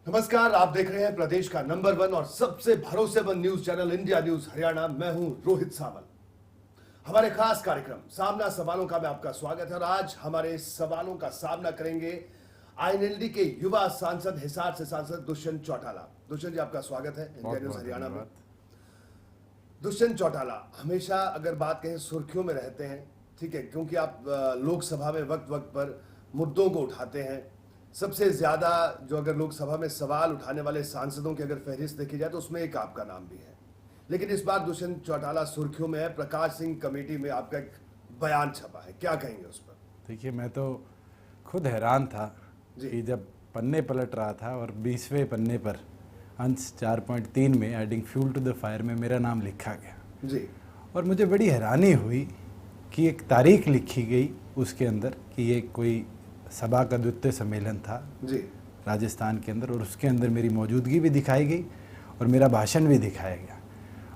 नमस्कार, आप देख रहे हैं प्रदेश का नंबर 1 और सबसे भरोसेमंद news channel India news Haryana. मैं हूं रोहित सावल। हमारे खास कार्यक्रम सामना सवालों का मैं आपका स्वागत है और आज हमारे सवालों का सामना करेंगे आईएनएलडी के युवा सांसद, हिसार से सांसद दुष्यंत चौटाला। दुष्यंत जी, आपका स्वागत है इंडिया न्यूज हरियाणा में। दुष्यंत चौटाला हमेशा अगर बात कहें सुर्खियों में रहते हैं, ठीक है, क्योंकि आप लोकसभा में वक्त वक्त पर मुद्दों को उठाते हैं। सबसे ज्यादा जो अगर लोकसभा में सवाल उठाने वाले सांसदों की अगर फहरिस्त देखी जाए तो उसमें एक आपका नाम भी है। लेकिन इस बार दुष्यंत चौटाला सुर्खियों में है। प्रकाश सिंह कमेटी में आपका एक बयान छपा है, क्या कहेंगे उस पर? देखिए, मैं तो खुद हैरान था कि जब पन्ने पलट रहा था और 20वें पन्ने पर अंश 4.3 में adding fuel to the fire में मेरा नाम लिखा गया जी। और मुझे बड़ी हैरानी हुई कि एक तारीख लिखी गई उसके अंदर कि ये कोई सभा का द्वितीय सम्मेलन था जी राजस्थान के अंदर, और उसके अंदर मेरी मौजूदगी भी दिखाई गई और मेरा भाषण भी दिखाया गया।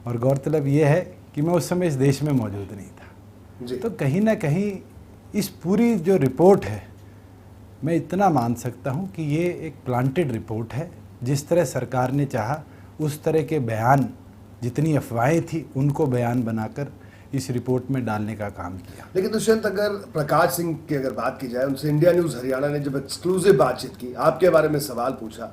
और गौरतलब ये है कि मैं उस समय इस देश में मौजूद नहीं था जी। तो कहीं ना कहीं इस पूरी जो रिपोर्ट है, मैं इतना मान सकता हूँ कि ये एक प्लांटेड रिपोर्ट है। जिस तरह सरकार ने चाहा उस तरह के बयान, जितनी अफवाहें थी उनको बयान बनाकर इस रिपोर्ट में डालने का काम किया। लेकिन दुष्यंत, अगर प्रकाश सिंह की अगर बात की जाए, उनसे इंडिया न्यूज हरियाणा ने जब एक्सक्लूसिव बातचीत की, आपके बारे में सवाल पूछा,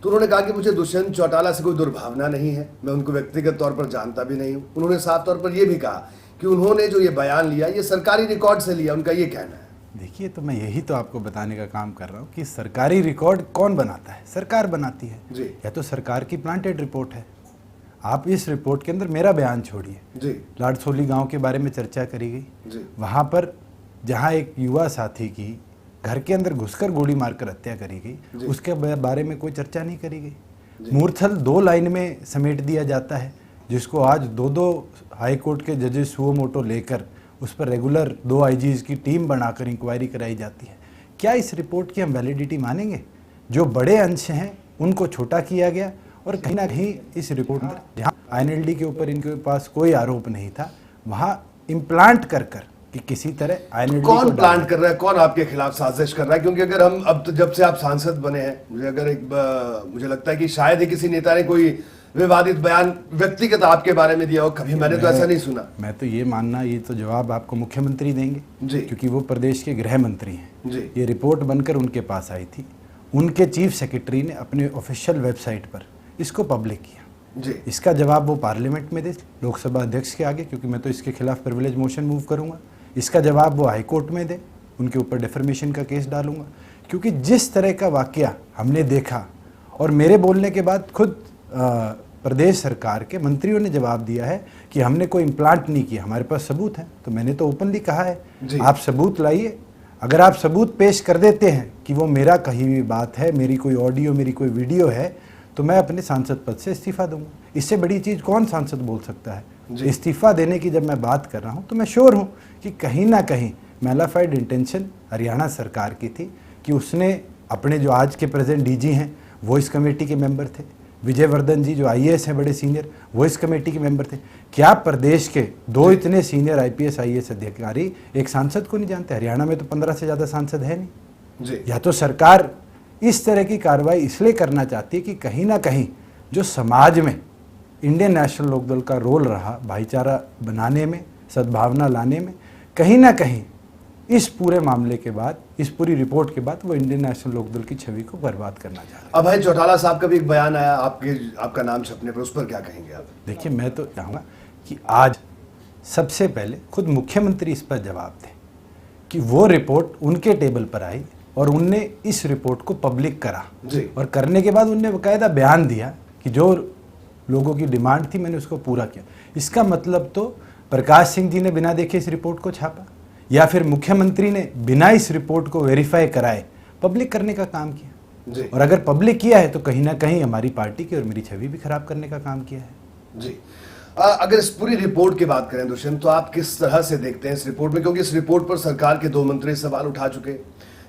तो उन्होंने कहा कि मुझे दुष्यंत चौटाला से कोई दुर्भावना नहीं है, मैं उनको व्यक्तिगत तौर पर जानता भी नहीं हूं। उन्होंने साफ तौर पर यह भी कहा कि उन्होंने जो ये बयान लिया ये सरकारी रिकॉर्ड से लिया, उनका ये कहना है। देखिए, तो मैं यही तो आपको बताने का काम कर रहा हूँ कि सरकारी रिकॉर्ड कौन बनाता है? सरकार बनाती है जी। या तो सरकार की प्लांटेड रिपोर्ट है। आप इस रिपोर्ट के अंदर मेरा बयान छोड़िए, जी। लाड़सोली गांव के बारे में चर्चा करी गई जी। वहाँ पर जहाँ एक युवा साथी की घर के अंदर घुसकर गोली मारकर हत्या करी गई, उसके बारे में कोई चर्चा नहीं करी गई। मूर्थल 2 लाइन में समेट दिया जाता है, जिसको आज 2 हाई कोर्ट के जजेस सुओ मोटो लेकर उस पर रेगुलर 2 आईजीज की टीम बनाकर इंक्वायरी कराई जाती है। क्या इस रिपोर्ट की हम वैलिडिटी मानेंगे? जो बड़े अंश हैं उनको छोटा किया गया और कहीं ना कहीं इस रिपोर्ट में जहाँ आईएनएलडी के ऊपर इनके पास कोई आरोप नहीं था, वहाँ इम्प्लांट कर कि किसी तरह आईएनएलडी कौन प्लांट कर रहा है, कौन आपके खिलाफ साजिश कर रहा है? क्योंकि अगर हम अब तो जब से आप सांसद बने हैं, मुझे लगता है कि शायद ही किसी नेता ने कोई विवादित बयान व्यक्तिगत आपके बारे में दिया हो, कभी मैंने तो ऐसा नहीं सुना। मैं तो ये मानना, ये तो जवाब आपको मुख्यमंत्री देंगे जी, क्योंकि वो प्रदेश के गृह मंत्री हैं जी। ये रिपोर्ट बनकर उनके पास आई थी, उनके चीफ सेक्रेटरी ने अपने ऑफिशियल वेबसाइट पर इसको पब्लिक किया जी। इसका जवाब वो पार्लियामेंट में दे, लोकसभा अध्यक्ष के आगे, क्योंकि मैं तो इसके खिलाफ प्रिविलेज मोशन मूव करूंगा। इसका जवाब वो हाई कोर्ट में दे, उनके ऊपर डेफर्मेशन का केस डालूंगा। क्योंकि जिस तरह का वाकया हमने देखा और मेरे बोलने के बाद खुद प्रदेश सरकार के मंत्रियों ने जवाब दिया है कि हमने कोई इम्प्लांट नहीं किया, हमारे पास सबूत है। तो मैंने तो ओपनली कहा है, आप सबूत लाइए। अगर आप सबूत पेश कर देते हैं कि वो मेरा कही हुई बात है, मेरी कोई ऑडियो, मेरी कोई वीडियो है, तो मैं अपने सांसद पद से इस्तीफा दूंगा। इससे बड़ी चीज़ कौन सांसद बोल सकता है? इस्तीफा देने की जब मैं बात कर रहा हूं तो मैं श्योर हूं कि कहीं ना कहीं मैलाफाइड इंटेंशन हरियाणा सरकार की थी कि उसने अपने जो आज के प्रेजेंट डीजी हैं वो इस कमेटी के मेंबर थे, विजयवर्धन जी जो आईएएस हैं बड़े सीनियर, वो इस कमेटी के मेंबर थे। क्या प्रदेश के 2 इतने सीनियर आईपीएस आईएएस अधिकारी एक सांसद को नहीं जानते? हरियाणा में तो 15 से ज़्यादा सांसद है नहीं। या तो सरकार इस तरह की कार्रवाई इसलिए करना चाहती है कि कहीं ना कहीं जो समाज में इंडियन नेशनल लोकदल का रोल रहा भाईचारा बनाने में, सद्भावना लाने में, कहीं ना कहीं इस पूरे मामले के बाद, इस पूरी रिपोर्ट के बाद वो इंडियन नेशनल लोकदल की छवि को बर्बाद करना चाह रहा है। अब भाई चौटाला साहब का भी एक बयान आया आपका नाम छपने पर, उस पर क्या कहेंगे आप? देखिए, मैं तो चाहूँगा कि आज सबसे पहले खुद मुख्यमंत्री इस पर जवाब दें कि वो रिपोर्ट उनके टेबल पर आई और उनने इस रिपोर्ट को पब्लिक करा और करने के बाद उनने बाकायदा बयान दिया कि जो लोगों की डिमांड थी मैंने उसको पूरा किया। इसका मतलब तो प्रकाश सिंह जी ने बिना देखे इस रिपोर्ट को छापा या फिर मुख्यमंत्री ने बिना इस रिपोर्ट को वेरीफाई कराए पब्लिक करने का काम किया। और अगर पब्लिक किया है तो कहीं ना कहीं हमारी पार्टी की और मेरी छवि भी खराब करने का काम किया है। जी। अगर इस पूरी रिपोर्ट की बात करें दुष्यंत, तो आप किस तरह से देखते हैं इस रिपोर्ट में? क्योंकि इस रिपोर्ट पर सरकार के 2 मंत्री सवाल उठा चुके,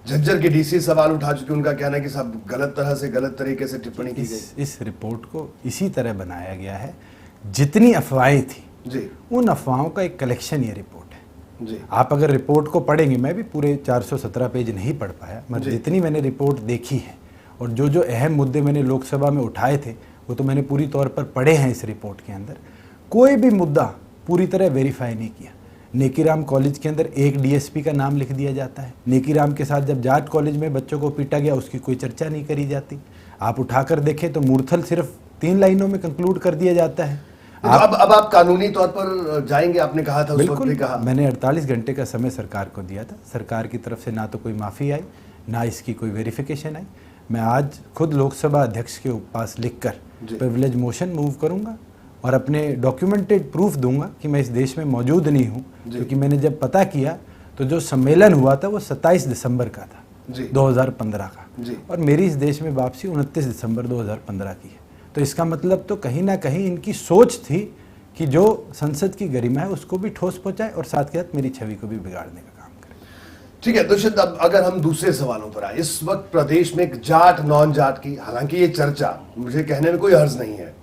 झज्जर के डीसी सवाल उठा चुके। उनका कहना है कि सब गलत तरीके से टिप्पणी की गई। इस रिपोर्ट को इसी तरह बनाया गया है, जितनी अफवाहें थी जी, उन अफवाहों का एक कलेक्शन ये रिपोर्ट है। जी। आप अगर रिपोर्ट को पढ़ेंगे, मैं भी पूरे 417 पेज नहीं पढ़ पाया, मगर जितनी मैंने रिपोर्ट देखी है और जो जो अहम मुद्दे मैंने लोकसभा में उठाए थे वो तो मैंने पूरी तौर पर पढ़े हैं इस रिपोर्ट के अंदर। कोई भी मुद्दा पूरी तरह वेरीफाई नहीं किया। नेकीराम कॉलेज के अंदर एक डीएसपी का नाम लिख दिया जाता है। नेकीराम के साथ जब जाट कॉलेज में बच्चों को पीटा गया उसकी कोई चर्चा नहीं करी जाती। आप उठाकर देखें तो मूर्थल सिर्फ 3 लाइनों में कंक्लूड कर दिया जाता है। तो अब आप कानूनी तौर पर जाएंगे, आपने कहा था उस वक्त भी कहा। मैंने 48 घंटे का समय सरकार को दिया था। सरकार की तरफ से ना तो कोई माफ़ी आई ना इसकी कोई वेरिफिकेशन आई। मैं आज खुद लोकसभा अध्यक्ष के पास लिखकर प्रिविलेज मोशन मूव करूंगा और अपने डॉक्यूमेंटेड प्रूफ दूंगा कि मैं इस देश में मौजूद नहीं हूं, क्योंकि मैंने जब पता किया तो जो सम्मेलन हुआ था वो 27 दिसंबर का था 2015 का, और मेरी इस देश में वापसी 29 दिसंबर 2015 की है। तो इसका मतलब तो कहीं ना कहीं इनकी सोच थी कि जो संसद की गरिमा है उसको भी ठोस पहुंचाए और साथ के साथ मेरी छवि को भी बिगाड़ने का काम करे। ठीक है दुष्यंत, अब अगर हम दूसरे सवालों पर आए, इस वक्त प्रदेश में एक जाट नॉन जाट की, हालांकि ये चर्चा मुझे कहने में कोई हर्ज नहीं है,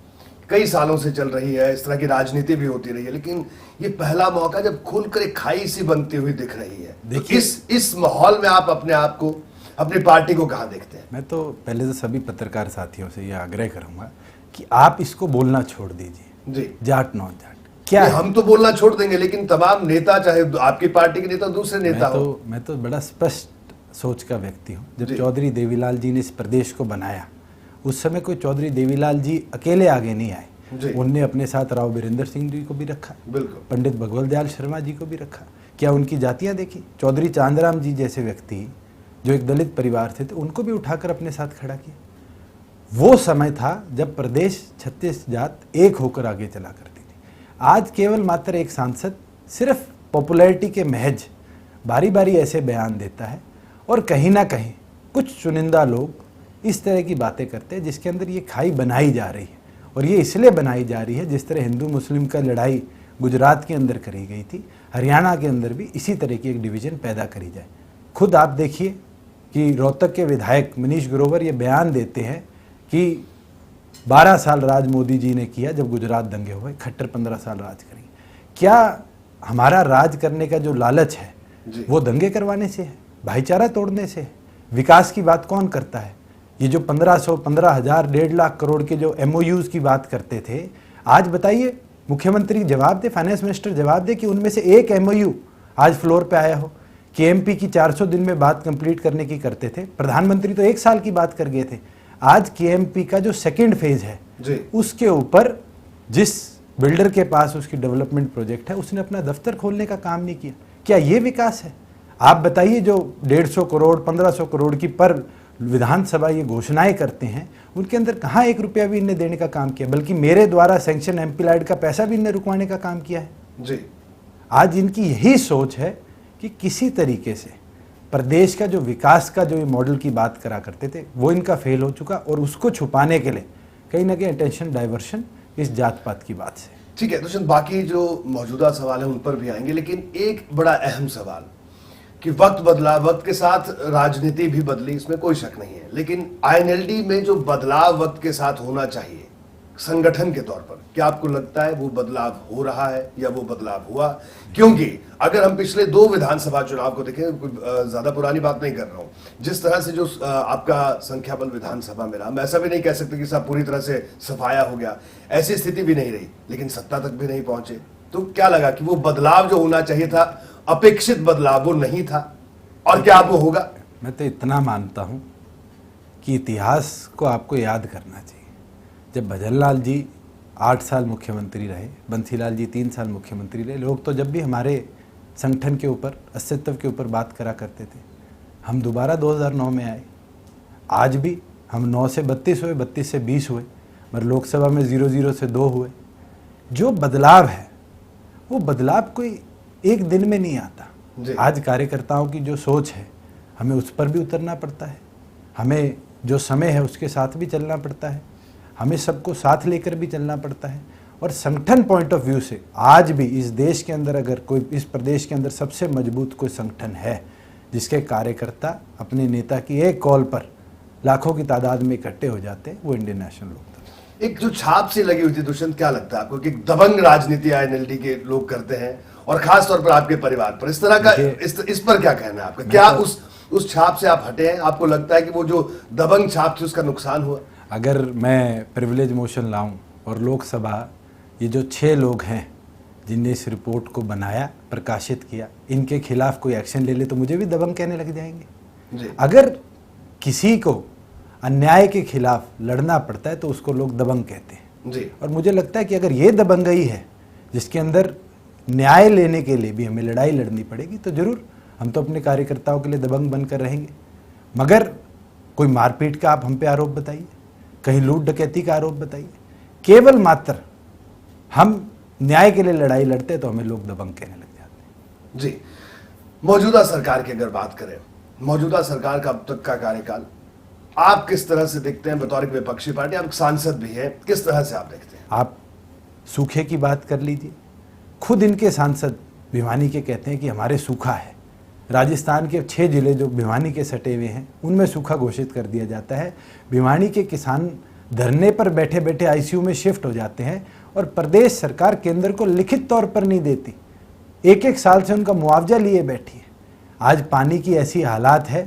कई सालों से चल रही है, इस तरह की राजनीति भी होती रही है, लेकिन ये पहला मौका जब खुलकर एक खाई सी बनती हुई दिख रही है। देखिए इस माहौल में आप अपने आप को, अपनी पार्टी को कहां देखते हैं? मैं तो पहले तो सभी पत्रकार साथियों से यह आग्रह करूंगा कि आप इसको बोलना छोड़ दीजिए जी, जाट नॉन जाट क्या है? हम तो बोलना छोड़ देंगे, लेकिन तमाम नेता, चाहे आपकी पार्टी के नेता दूसरे नेता हो। मैं तो बड़ा स्पष्ट सोच का व्यक्ति हूँ। जब चौधरी देवीलाल जी ने इस प्रदेश को बनाया उस समय कोई चौधरी देवीलाल जी अकेले आगे नहीं आए। उनने अपने साथ राव बीरेंद्र सिंह जी को भी रखा, पंडित भगवत दयाल शर्मा जी को भी रखा। क्या उनकी जातियां देखी? चौधरी चांदराम जी जैसे व्यक्ति जो एक दलित परिवार से थे उनको भी उठाकर अपने साथ खड़ा किया। वो समय था जब प्रदेश 36 जात एक होकर आगे चला करती थी। आज केवल मात्र एक सांसद सिर्फ पॉपुलैरिटी के महज बारी बारी ऐसे बयान देता है और कहीं ना कहीं कुछ चुनिंदा लोग इस तरह की बातें करते हैं जिसके अंदर ये खाई बनाई जा रही है। और ये इसलिए बनाई जा रही है जिस तरह हिंदू मुस्लिम का लड़ाई गुजरात के अंदर करी गई थी, हरियाणा के अंदर भी इसी तरह की एक डिवीज़न पैदा करी जाए। खुद आप देखिए कि रोहतक के विधायक मनीष ग्रोवर ये बयान देते हैं कि 12 साल राज मोदी जी ने किया जब गुजरात दंगे हुए, खट्टर 15 साल राज करेंगे। क्या हमारा राज करने का जो लालच है वो दंगे करवाने से है, भाईचारा तोड़ने से है? विकास की बात कौन करता है? ये जो 1500, 15,000, 1.5 लाख करोड़ के जो MOUs की बात करते थे, आज बताइए मुख्यमंत्री जवाब दे, फाइनेंस मिनिस्टर जवाब दे कि उनमें से एक MOU आज फ्लोर पे आया हो। KMP की 400 दिन में बात कंप्लीट करने की करते थे, प्रधानमंत्री तो 1 साल की बात कर गए थे। आज KMP का जो सेकेंड फेज है उसके ऊपर जिस बिल्डर के पास उसकी डेवलपमेंट प्रोजेक्ट है उसने अपना दफ्तर खोलने का काम नहीं किया। क्या ये विकास है? आप बताइए जो 150 करोड़ 1500 करोड़ की पर विधानसभा ये घोषणाएं करते हैं उनके अंदर कहाँ 1 रुपया भी इनने देने का काम किया, बल्कि मेरे द्वारा सैंक्शन एमपीलैड का पैसा भी इनने रुकवाने का काम किया है जी। आज इनकी यही सोच है कि किसी तरीके से प्रदेश का जो विकास का जो ये मॉडल की बात करा करते थे वो इनका फेल हो चुका, और उसको छुपाने के लिए कहीं ना कहीं अटेंशन डाइवर्शन इस जात पात की बात से। ठीक है दुष्यंत, बाकी जो मौजूदा सवाल है उन पर भी आएंगे, लेकिन एक बड़ा अहम सवाल कि वक्त बदला, वक्त के साथ राजनीति भी बदली, इसमें कोई शक नहीं है, लेकिन INLD में जो बदलाव वक्त के साथ होना चाहिए संगठन के तौर पर, क्या आपको लगता है वो बदलाव हो रहा है या वो बदलाव हुआ? क्योंकि अगर हम पिछले 2 विधानसभा चुनाव को देखें, ज्यादा पुरानी बात नहीं कर रहा हूं, जिस तरह से जो आपका संख्या बल विधानसभा में रहा, हम ऐसा भी नहीं कह सकते कि सब पूरी तरह से सफाया हो गया, ऐसी स्थिति भी नहीं रही, लेकिन सत्ता तक भी नहीं पहुंचे। तो क्या लगा कि वो बदलाव जो होना चाहिए था, अपेक्षित बदलाव, वो नहीं था, और क्या वो होगा? मैं तो इतना मानता हूं कि इतिहास को आपको याद करना चाहिए। जब भजनलाल जी 8 साल मुख्यमंत्री रहे, बंसीलाल जी 3 साल मुख्यमंत्री रहे, लोग तो जब भी हमारे संगठन के ऊपर, अस्तित्व के ऊपर बात करा करते थे। हम दोबारा 2009 में आए, आज भी हम 9 से 32 हुए, 32 से 20 हुए, मगर लोकसभा में 0-0 से 2 हुए। जो बदलाव है वो बदलाव कोई एक दिन में नहीं आता। आज कार्यकर्ताओं की जो सोच है हमें उस पर भी उतरना पड़ता है, हमें जो समय है उसके साथ भी चलना पड़ता है, हमें सबको साथ लेकर भी चलना पड़ता है। और संगठन पॉइंट ऑफ व्यू से आज भी इस देश के अंदर, अगर कोई इस प्रदेश के अंदर सबसे मजबूत कोई संगठन है जिसके कार्यकर्ता अपने नेता की एक कॉल पर लाखों की तादाद में इकट्ठे हो जाते हैं, वो इंडियन नेशनल लोकदल। एक जो छाप सी लगी हुई थी दुष्यंत, क्या लगता है आपको कि दबंग राजनीति INLD के लोग करते हैं, और खास तौर पर आपके परिवार पर इस तरह का, इस पर क्या कहना है आपका? क्या उस छाप से आप हटे हैं? आपको लगता है कि वो जो दबंग छाप थी उसका नुकसान हुआ? अगर मैं प्रिविलेज मोशन लाऊं और लोकसभा ये जो 6 लोग हैं जिनने इस रिपोर्ट को बनाया, प्रकाशित किया, इनके खिलाफ कोई एक्शन ले ले तो मुझे भी दबंग कहने लग जाएंगे। जी। अगर किसी को अन्याय के खिलाफ लड़ना पड़ता है तो उसको लोग दबंग कहते हैं जी। और मुझे लगता है कि अगर ये दबंगई है जिसके अंदर न्याय लेने के लिए भी हमें लड़ाई लड़नी पड़ेगी तो जरूर हम तो अपने कार्यकर्ताओं के लिए दबंग बनकर रहेंगे। मगर कोई मारपीट का आप हम पे आरोप बताइए, कहीं लूट डकैती का आरोप बताइए, केवल मात्र हम न्याय के लिए लड़ाई लड़ते तो हमें लोग दबंग कहने लग जाते हैं। जी। मौजूदा सरकार की अगर बात करें, मौजूदा सरकार का अब तक का कार्यकाल आप किस तरह से देखते हैं? बतौर एक विपक्षी पार्टी आप सांसद भी हैं, किस तरह से आप देखते हैं? आप सूखे की बात कर लीजिए, खुद इनके सांसद भिवानी के कहते हैं कि हमारे सूखा है। राजस्थान के 6 जिले जो भिवानी के सटे हुए हैं उनमें सूखा घोषित कर दिया जाता है। भिवानी के किसान धरने पर बैठे बैठे आईसीयू में शिफ्ट हो जाते हैं और प्रदेश सरकार केंद्र को लिखित तौर पर नहीं देती, 1-1 साल से उनका मुआवजा लिए बैठी है। आज पानी की ऐसी हालात है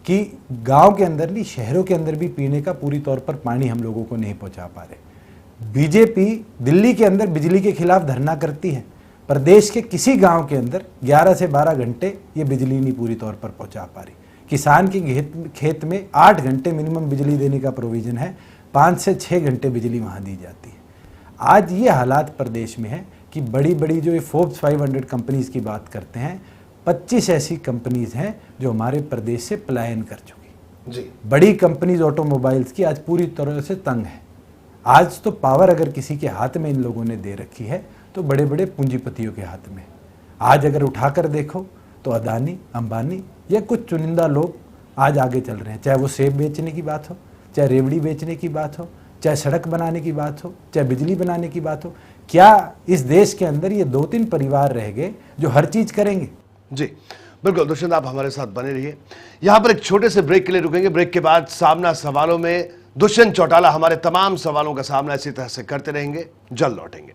कि गांव के अंदर नहीं, शहरों के अंदर भी पीने का पूरी तौर पर पानी हम लोगों को नहीं पहुंचा पा रहे। बीजेपी दिल्ली के अंदर बिजली के खिलाफ धरना करती है, प्रदेश के किसी गांव के अंदर 11 से 12 घंटे ये बिजली नहीं पूरी तौर पर पहुंचा पा रही। किसान के खेत में 8 घंटे मिनिमम बिजली देने का प्रोविजन है, 5 से 6 घंटे बिजली वहाँ दी जाती है। आज ये हालात प्रदेश में है कि बड़ी बड़ी जो ये फोर्ब्स 500 कंपनीज़ की बात करते हैं, 25 ऐसी कंपनीज़ हैं जो हमारे प्रदेश से पलायन कर चुकी। जी। बड़ी कंपनीज ऑटोमोबाइल्स की आज पूरी तरह से तंग है। आज तो पावर अगर किसी के हाथ में इन लोगों ने दे रखी है तो बड़े बड़े पूंजीपतियों के हाथ में। आज अगर उठाकर देखो तो अदानी, अंबानी या कुछ चुनिंदा लोग आज आगे चल रहे हैं, चाहे वो सेब बेचने की बात हो, चाहे रेवड़ी बेचने की बात हो, चाहे सड़क बनाने की बात हो, चाहे बिजली बनाने की बात हो। क्या इस देश के अंदर ये 2-3 परिवार रह गए जो हर चीज करेंगे? जी बिल्कुल दुष्यंत, आप हमारे साथ बने रहिए। यहां पर एक छोटे से ब्रेक के लिए रुकेंगे। ब्रेक के बाद सामना सवालों में दुष्यंत चौटाला हमारे तमाम सवालों का सामना इसी तरह से करते रहेंगे। जल्द लौटेंगे।